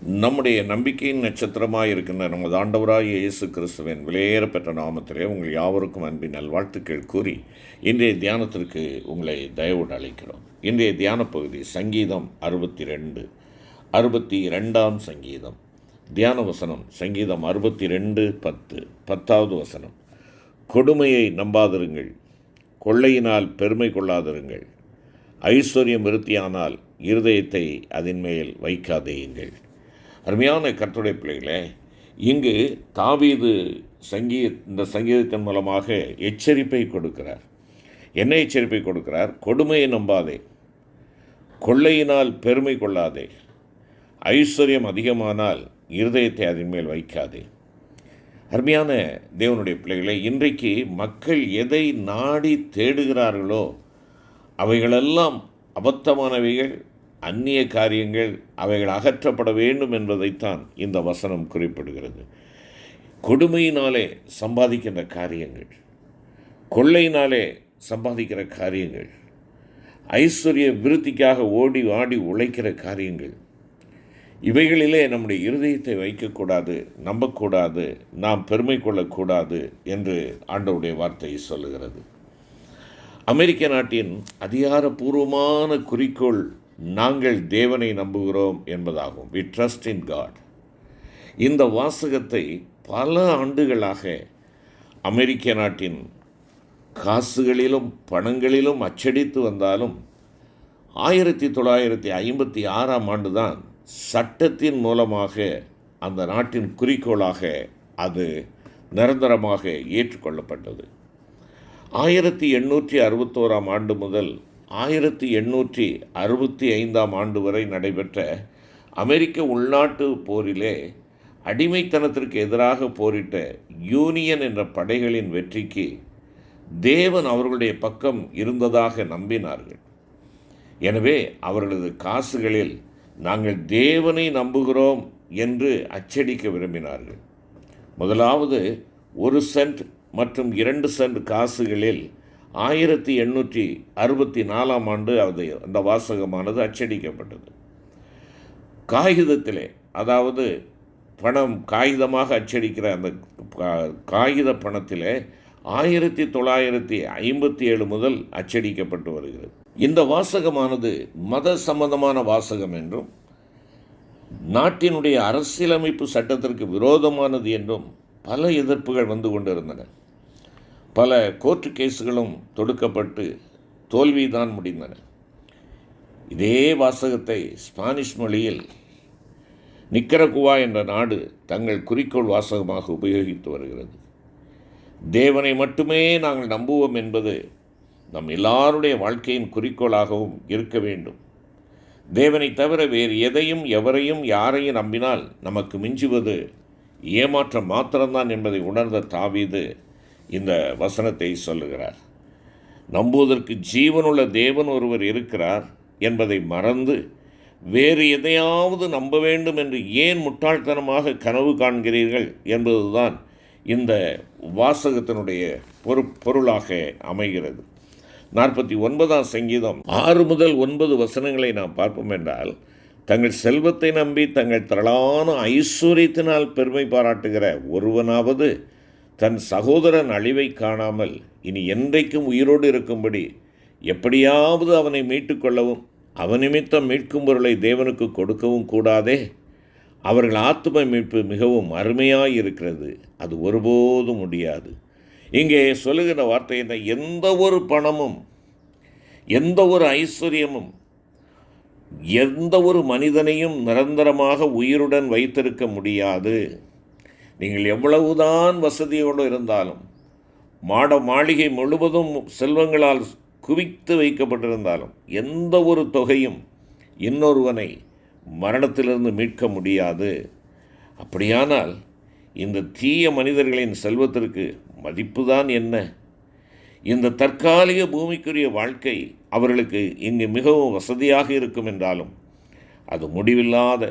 நம்முடைய நம்பிக்கையின் நட்சத்திரமாக இருக்கின்ற நமது ஆண்டவராகிய இயேசு கிறிஸ்துவின் விலையேறப்பெற்ற நாமத்திலே உங்கள் யாவருக்கும் அன்பின் நல்வாழ்த்துக்கள் கூறி இன்றைய தியானத்திற்கு உங்களை தயவோடு அழைக்கிறோம். இன்றைய தியான பகுதி சங்கீதம் 62 சங்கீதம். தியான வசனம் சங்கீதம் 10 வசனம். கொடுமையை நம்பாதிருங்கள், கொள்ளையினால் பெருமை கொள்ளாதிருங்கள், ஐஸ்வர்யம் விருத்தியானால் இருதயத்தை அதன் மேல் வைக்காதேயுங்கள். அருமையான கர்த்தருடைய பிள்ளைகளே, இங்கு தாவீது இந்த சங்கீதத்தின் மூலமாக எச்சரிப்பை கொடுக்கிறார். என்ன எச்சரிப்பை கொடுக்கிறார்? கொடுமையை நம்பாதே, கொள்ளையினால் பெருமை கொள்ளாதே, ஐஸ்வர்யம் அதிகமானால் இருதயத்தை அதன் மேல் வைக்காதே. அருமையான தேவனுடைய பிள்ளைகளே, இன்றைக்கு மக்கள் எதை நாடி தேடுகிறார்களோ அவைகளெல்லாம் அபத்தமானவைகள், அந்நிய காரியங்கள், அவைகள் அகற்றப்பட வேண்டும் என்பதைத்தான் இந்த வசனம் குறிப்பிடுகிறது. கொடுமையினாலே சம்பாதிக்கின்ற காரியங்கள், கொள்ளையினாலே சம்பாதிக்கிற காரியங்கள், ஐஸ்வர்ய விருத்திக்காக ஓடி ஆடி உழைக்கிற காரியங்கள், இவைகளிலே நம்முடைய இருதயத்தை வைக்கக்கூடாது, நம்பக்கூடாது, நாம் பெருமை கொள்ளக்கூடாது என்று ஆண்டவருடைய வார்த்தை சொல்லுகிறது. அமெரிக்க நாட்டின் அதிகாரப்பூர்வமான குறிக்கோள் நாங்கள் தேவனை நம்புகிறோம் என்பதாகும். We trust in God. இந்த வாசகத்தை பல ஆண்டுகளாக அமெரிக்க நாட்டின் காசுகளிலும் பணங்களிலும் அச்சடித்து வந்தாலும் 1956 தான் சட்டத்தின் மூலமாக அந்த நாட்டின் குறிக்கோளாக அது நிரந்தரமாக ஏற்றுக்கொள்ளப்பட்டது. 1861 முதல் 1865 வரை நடைபெற்ற அமெரிக்க உள்நாட்டு போரிலே அடிமைத்தனத்திற்கு எதிராக போரிட்ட யூனியன் என்ற படைகளின் வெற்றிக்கு தேவன் அவர்களுடைய பக்கம் இருந்ததாக நம்பினார்கள். எனவே அவர்களது காசுகளில் நாங்கள் தேவனை நம்புகிறோம் என்று அச்சடிக்க விரும்பினார்கள். முதலாவது 1 சென்ட் மற்றும் 2 சென்ட் காசுகளில் 1864 அந்த வாசகமானது அச்சடிக்கப்பட்டது. காகிதத்திலே, அதாவது பணம் காகிதமாக அச்சடிக்கிற அந்த காகித பணத்திலே 1957 முதல் அச்சடிக்கப்பட்டு வருகிறது. இந்த வாசகமானது மத சம்பந்தமான வாசகம் என்றும் நாட்டினுடைய அரசியலமைப்பு சட்டத்திற்கு விரோதமானது என்றும் பல எதிர்ப்புகள் வந்து கொண்டிருந்தன. பல கோர்ட்டு கேஸுகளும் தொடுக்கப்பட்டு தோல்விதான் முடிந்தன. இதே வாசகத்தை ஸ்பானிஷ் மொழியில் நிக்கரகுவா என்ற நாடு தங்கள் குறிக்கோள் வாசகமாக உபயோகித்து வருகிறது. தேவனை மட்டுமே நாங்கள் நம்புவோம் என்பது நம் எல்லாருடைய வாழ்க்கையின் குறிக்கோளாகவும் இருக்க வேண்டும். தேவனை தவிர வேறு எதையும் எவரையும் யாரையும் நம்பினால் நமக்கு மிஞ்சுவது ஏமாற்றம் மாத்திரம்தான் என்பதை உணர்ந்த தாவீது இந்த வசனத்தை சொல்லுகிறார். நம்புவதற்கு ஜீவனுள்ள தேவன் ஒருவர் இருக்கிறார் என்பதை மறந்து வேறு எதையாவது நம்ப வேண்டும் என்று ஏன் முட்டாள்தனமாக கனவு காண்கிறீர்கள் என்பதுதான் இந்த வாசகத்தினுடைய பொருளாக அமைகிறது. 49 சங்கீதம் 6 முதல் 9 வசனங்களை நாம் பார்ப்போம் என்றால், தங்கள் செல்வத்தை நம்பி தங்கள் திரளான ஐஸ்வர்யத்தினால் பெருமை பாராட்டுகிற ஒருவனாவது தன் சகோதரன் அழிவை காணாமல் இனி என்றைக்கும் உயிரோடு இருக்கும்படி எப்படியாவது அவனை மீட்டுக்கொள்ளவும் அவன் நிமித்தம் மீட்கும் பொருளை தேவனுக்கு கொடுக்கவும் கூடாதே. அவர்கள் ஆத்தும மீட்பு மிகவும் அருமையாயிருக்கிறது, அது ஒருபோதும் முடியாது. இங்கே சொல்லுகிற வார்த்தை என்ன? எந்த ஒரு பணமும், எந்த ஒரு ஐஸ்வர்யமும், எந்த ஒரு மனிதனையும் நிரந்தரமாக உயிருடன் வைத்திருக்க முடியாது. நீங்கள் எவ்வளவுதான் வசதியோடு இருந்தாலும், மாளிகை முழுவதும் செல்வங்களால் குவித்து வைக்கப்பட்டிருந்தாலும், எந்த ஒரு தொகையும் இன்னொருவனை மரணத்திலிருந்து மீட்க முடியாது. அப்படியானால் இந்த தீய மனிதர்களின் செல்வத்திற்கு மதிப்புதான் என்ன? இந்த தற்காலிக பூமிக்குரிய வாழ்க்கை அவர்களுக்கு இங்கு மிகவும் வசதியாக இருக்கும் என்றாலும் அது முடிவில்லாத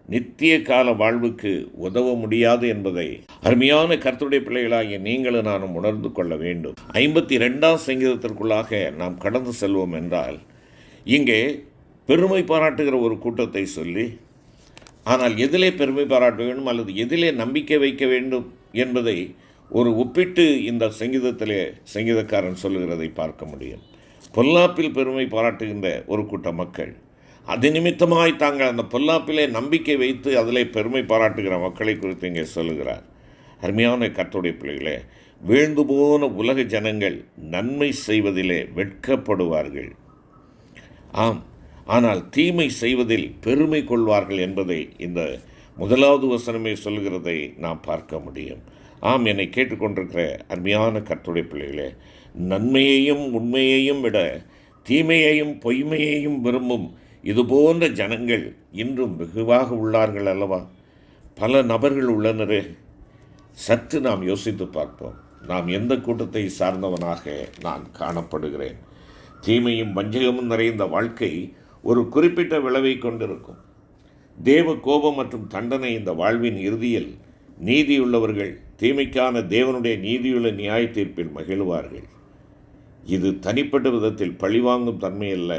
நித்திய கால வாழ்வுக்கு உதவ முடியாது என்பதை அருமையான கர்த்தருடைய பிள்ளைகளாகிய நீங்களும் நானும் உணர்ந்து கொள்ள வேண்டும். 52 சங்கீதத்திற்குள்ளாக நாம் கடந்து செல்வோம் என்றால், இங்கே பெருமை பாராட்டுகிற ஒரு கூட்டத்தை சொல்லி ஆனால் எதிலே பெருமை பாராட்ட வேண்டும் அல்லது எதிலே நம்பிக்கை வைக்க வேண்டும் என்பதை ஒரு ஒப்பிட்டு இந்த சங்கீதக்காரன் சொல்லுகிறதை பார்க்க முடியும். பொல்லாப்பில் பெருமை பாராட்டுகின்ற ஒரு கூட்ட மக்கள், அது நிமித்தமாய் தாங்கள் அந்த பொல்லாப்பிலே நம்பிக்கை வைத்து அதிலே பெருமை பாராட்டுகிற மக்களை குறித்து இங்கே சொல்லுகிறார். அருமையான கர்த்தருடைய பிள்ளைகளே, வீழ்ந்து போன உலக ஜனங்கள் நன்மை செய்வதிலே வெட்கப்படுவார்கள், ஆம், ஆனால் தீமை செய்வதில் பெருமை கொள்வார்கள் என்பதை இந்த முதலாவது வசனமே சொல்கிறதை நாம் பார்க்க முடியும். ஆம், என்னை கேட்டுக்கொண்டிருக்கிற அருமையான கர்த்தருடைய பிள்ளைகளே, நன்மையையும் உண்மையையும் விட தீமையையும் பொய்மையையும் விரும்பும் இதுபோன்ற ஜனங்கள் இன்றும் வெகுவாக உள்ளார்கள் அல்லவா? பல நபர்கள் உள்ளனரே. சற்று நாம் யோசித்து பார்ப்போம், நாம் எந்த கூட்டத்தை சார்ந்தவனாக நான் காணப்படுகிறேன்? தீமையும் வஞ்சகமும் நிறைந்த வாழ்க்கை ஒரு குறிப்பிட்ட விளைவை கொண்டிருக்கும். தேவ கோபம் மற்றும் தண்டனை இந்த வாழ்வின் இறுதியில் நீதியுள்ளவர்கள் தீமைக்கான தேவனுடைய நீதியுள்ள நியாய தீர்ப்பில் மகிழ்வார்கள். இது தனிப்பட்ட விதத்தில் பழிவாங்கும் தன்மையல்ல,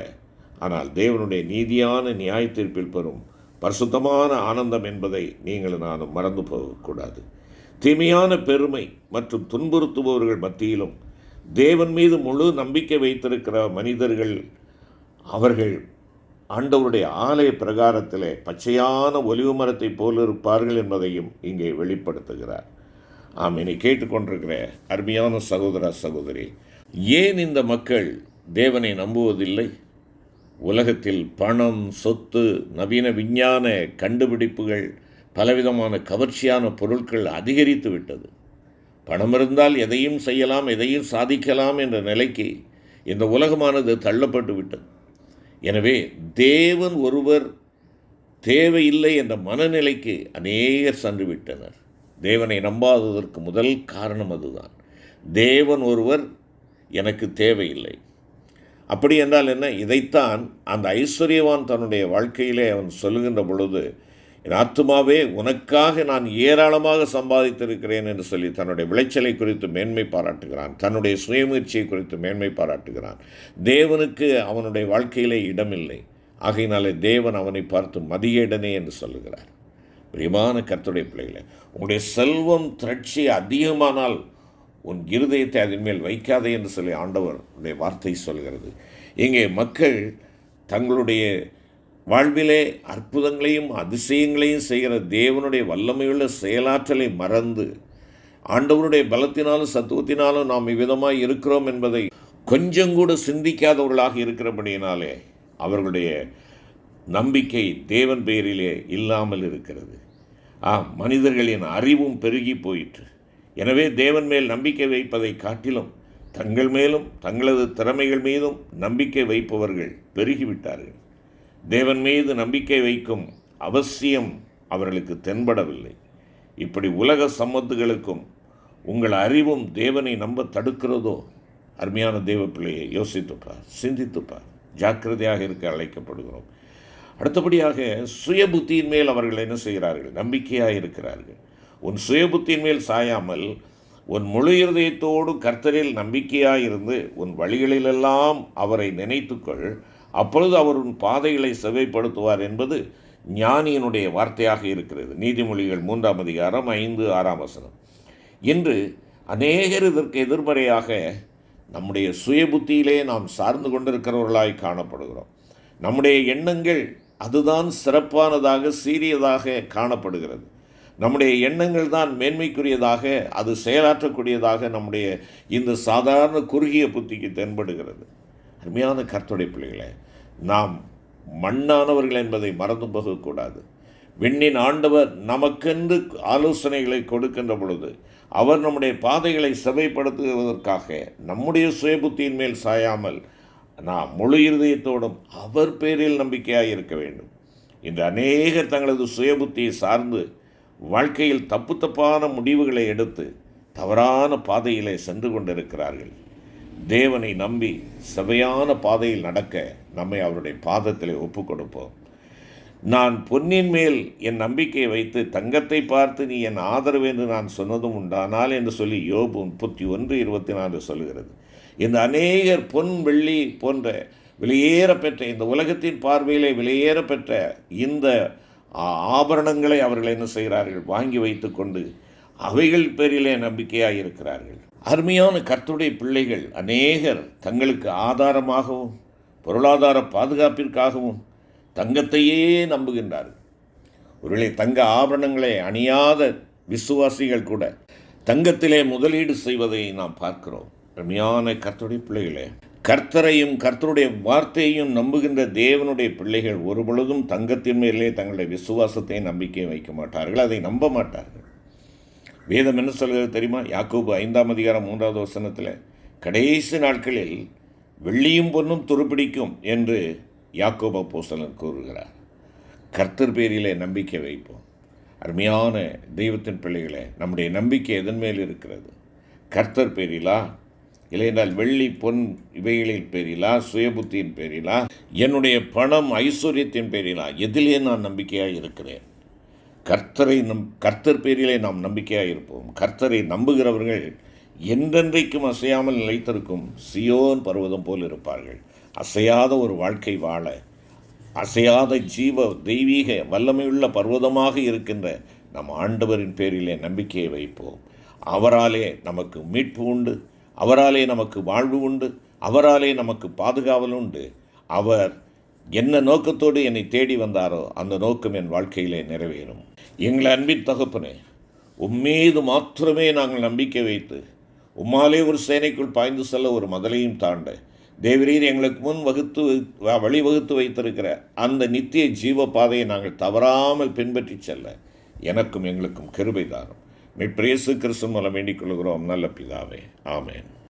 ஆனால் தேவனுடைய நீதியான நியாய தீர்ப்பில் பெறும் பரிசுத்தமான ஆனந்தம் என்பதை நீங்கள் நானும் மறந்து போகக்கூடாது. தீமையான பெருமை மற்றும் துன்புறுத்துபவர்கள் மத்தியிலும் தேவன் மீது முழு நம்பிக்கை வைத்திருக்கிற மனிதர்கள், அவர்கள் ஆண்டவருடைய ஆலய பிரகாரத்திலே பச்சையான ஒலிவு மரத்தை போல இருப்பார்கள் என்பதையும் இங்கே வெளிப்படுத்துகிறார். ஆம், என்னை கேட்டுக்கொண்டிருக்கிற அருமையான சகோதர சகோதரி, ஏன் இந்த மக்கள் தேவனை நம்புவதில்லை? உலகத்தில் பணம், சொத்து, நவீன விஞ்ஞான கண்டுபிடிப்புகள், பலவிதமான கவர்ச்சியான பொருட்கள் அதிகரித்து விட்டது. பணம் இருந்தால் எதையும் செய்யலாம், எதையும் சாதிக்கலாம் என்ற நிலைக்கு இந்த உலகமானது தள்ளப்பட்டு விட்டது. எனவே தேவன் ஒருவர் தேவையில்லை என்ற மனநிலைக்கு அநேகர் சென்று விட்டனர். தேவனை நம்பாததற்கு முதல் காரணம் அதுதான். தேவன் ஒருவர் எனக்கு தேவையில்லை. அப்படி என்றால் என்ன? இதைத்தான் அந்த ஐஸ்வர்யவான் தன்னுடைய வாழ்க்கையிலே அவன் சொல்லுகின்ற பொழுது, என் ஆத்துமாவே உனக்காக நான் ஏராளமாக சம்பாதித்திருக்கிறேன் என்று சொல்லி தன்னுடைய விளைச்சலை குறித்து மேன்மை பாராட்டுகிறான். தன்னுடைய சுயமுயற்சியை குறித்து மேன்மை பாராட்டுகிறான். தேவனுக்கு அவனுடைய வாழ்க்கையிலே இடமில்லை. ஆகையினாலே தேவன் அவனை பார்த்து மதியேடனே என்று சொல்லுகிறார். பிரியமான கர்த்தருடைய பிள்ளைகளே, உங்களுடைய செல்வம் திரட்சி அதிகமானால் உன் இருதயத்தை அதன் மேல் வைக்காதே என்று சொல்லி ஆண்டவருடைய வார்த்தை சொல்கிறது. இங்கே மக்கள் தங்களுடைய வாழ்விலே அற்புதங்களையும் அதிசயங்களையும் செய்கிற தேவனுடைய வல்லமையுள்ள செயலாற்றலை மறந்து ஆண்டவருடைய பலத்தினாலும் சத்துவத்தினாலும் நாம் இவ்விதமாய் இருக்கிறோம் என்பதை கொஞ்சம் கூட சிந்திக்காதவர்களாக இருக்கிறபடியினாலே அவர்களுடைய நம்பிக்கை தேவன் பெயரிலே இல்லாமல் இருக்கிறது. மனிதர்களின் அறிவும் பெருகி போயிற்று. எனவே தேவன் மேல் நம்பிக்கை வைப்பதை காட்டிலும் தங்கள் மேலும் தங்களது திறமைகள் மீதும் நம்பிக்கை வைப்பவர்கள் பெருகிவிட்டார்கள். தேவன் மீது நம்பிக்கை வைக்கும் அவசியம் அவர்களுக்கு தென்படவில்லை. இப்படி உலக சம்மத்துகளுக்கும் உங்கள் அறிவும் தேவனை நம்ப தடுக்கிறதோ? அருமையான தேவ பிள்ளையை யோசித்துப்பார், சிந்தித்துப்பார். ஜாக்கிரதையாக இருக்க அழைக்கப்படுகிறோம். அடுத்தபடியாக சுய புத்தியின் மேல் அவர்கள் என்ன செய்கிறார்கள்? நம்பிக்கையாக இருக்கிறார்கள். உன் சுய புத்தியின் மேல் சாயாமல் உன் முழு இருதயத்தோடு கர்த்தரில் நம்பிக்கையாக இருந்து உன் வழிகளிலெல்லாம் அவரை நினைத்துக்கொள், அப்பொழுது அவர் உன் பாதைகளை செவைப்படுத்துவார் என்பது ஞானியினுடைய வார்த்தையாக இருக்கிறது. நீதிமொழிகள் 3ஆம் அதிகாரம் 5-6 வசனம். இன்று அநேகர் இதற்கு எதிர்மறையாக நம்முடைய சுய புத்தியிலே நாம் சார்ந்து கொண்டிருக்கிறவர்களாய் காணப்படுகிறோம். நம்முடைய எண்ணங்கள் அதுதான் சிறப்பானதாக சீரியதாக காணப்படுகிறது. நம்முடைய எண்ணங்கள் தான் மேன்மைக்குரியதாக, அது செயலாற்றக்கூடியதாக நம்முடைய இந்த சாதாரண குறுகிய புத்திக்கு தென்படுகிறது. அருமையான கர்த்தருடைய பிள்ளைகளே, நாம் மண்ணானவர்கள் என்பதை மறந்து போகக்கூடாது. விண்ணின் ஆண்டவர் நமக்கென்று ஆலோசனைகளை கொடுக்கின்ற பொழுது அவர் நம்முடைய பாதைகளை செவைப்படுத்துவதற்காக நம்முடைய சுயபுத்தியின் மேல் சாயாமல் நாம் முழு இருதயத்தோடும் அவர் பேரில் நம்பிக்கையாக இருக்க வேண்டும். இன்று அநேகர் தங்களது சுயபுத்தியை சார்ந்து வாழ்க்கையில் தப்பான முடிவுகளை எடுத்து தவறான பாதையிலே சென்று கொண்டிருக்கிறார்கள். தேவனை நம்பி செவையான பாதையில் நடக்க நம்மை அவருடைய பாதத்திலே ஒப்பு கொடுப்போம். நான் பொன்னின் மேல் என் நம்பிக்கையை வைத்து தங்கத்தை பார்த்து நீ என் ஆதரவு என்று நான் சொன்னதும் உண்டானால் என்று சொல்லி யோபு 31:24 சொல்லுகிறது. இந்த அநேகர் பொன் வெள்ளி போன்ற விலையேற பெற்ற இந்த உலகத்தின் பார்வையிலே விலையேற பெற்ற இந்த ஆபரணங்களை அவர்கள் என்ன செய்கிறார்கள்? வாங்கி வைத்து கொண்டு அவைகள் பேரிலே நம்பிக்கையாக இருக்கிறார்கள். அருமையான கர்த்தருடைய பிள்ளைகள் அநேகர் தங்களுக்கு ஆதாரமாகவும் பொருளாதார பாதுகாப்பிற்காகவும் தங்கத்தையே நம்புகின்றார்கள். ஒருவேளை தங்க ஆபரணங்களை அணியாத விசுவாசிகள் கூட தங்கத்திலே முதலீடு செய்வதை நாம் பார்க்கிறோம். அருமையான கர்த்தருடைய பிள்ளைகளே, கர்த்தரையும் கர்த்தருடைய வார்த்தையையும் நம்புகின்ற தேவனுடைய பிள்ளைகள் ஒரு பொழுதும் தங்கத்தின் மேலே தங்களுடைய விசுவாசத்தை நம்பிக்கை வைக்க மாட்டார்கள், அதை நம்ப மாட்டார்கள். வேதம் என்ன சொல்கிறது தெரியுமா? யாக்கோபு 5:3 கடைசி நாட்களில் வெள்ளியும் பொன்னும் துருப்பிடிக்கும் என்று யாக்கோபு அப்போஸ்தலன் கூறுகிறார். கர்த்தர் பேரிலே நம்பிக்கை வைப்போம். அருமையான தெய்வத்தின் பிள்ளைகளே, நம்முடைய நம்பிக்கை எதன் மேல் இருக்கிறது? கர்த்தர் பேரிலா, இல்லையென்றால் வெள்ளி பொன் இவைகளின் பேரிலா, சுயபுத்தியின் பேரிலா, என்னுடைய பணம் ஐஸ்வர்யத்தின் பேரிலா? எதிலே நான் நம்பிக்கையாக இருக்கிறேன்? கர்த்தர் பேரிலே நாம் நம்பிக்கையாக இருப்போம். கர்த்தரை நம்புகிறவர்கள் என்றென்றைக்கும் அசையாமல் நிலைத்திருக்கும் சியோன் பர்வதம் போல் இருப்பார்கள். அசையாத ஒரு வாழ்க்கை வாழ, அசையாத ஜீவ தெய்வீக வல்லமையுள்ள பர்வதமாக இருக்கின்ற நம் ஆண்டவரின் பேரிலே நம்பிக்கையை வைப்போம். அவராலே நமக்கு மீட்பு உண்டு, அவராலே நமக்கு வாழ்வு உண்டு, அவராலே நமக்கு பாதுகாவல் உண்டு. அவர் என்ன நோக்கத்தோடு என்னை தேடி வந்தாரோ அந்த நோக்கம் என் வாழ்க்கையிலே நிறைவேறும். எங்களை அன்பின் தகப்பனே, உம்மீது மாத்திரமே நாங்கள் நம்பிக்கை வைத்து உம்மாலே ஒரு சேனைக்குள் பாய்ந்து செல்ல ஒரு மதலையும் தாண்ட தேவரீர் எங்களுக்கு முன் வழிவகுத்து வைத்திருக்கிற அந்த நித்திய ஜீவ பாதையை நாங்கள் தவறாமல் பின்பற்றி செல்ல எனக்கும் எங்களுக்கும் கிருபை தாரும். மீட்பர் இயேசு கிறிஸ்து மூலம் வேண்டிக் கொள்கிறோம் நல்ல பிதாவே, ஆமென்.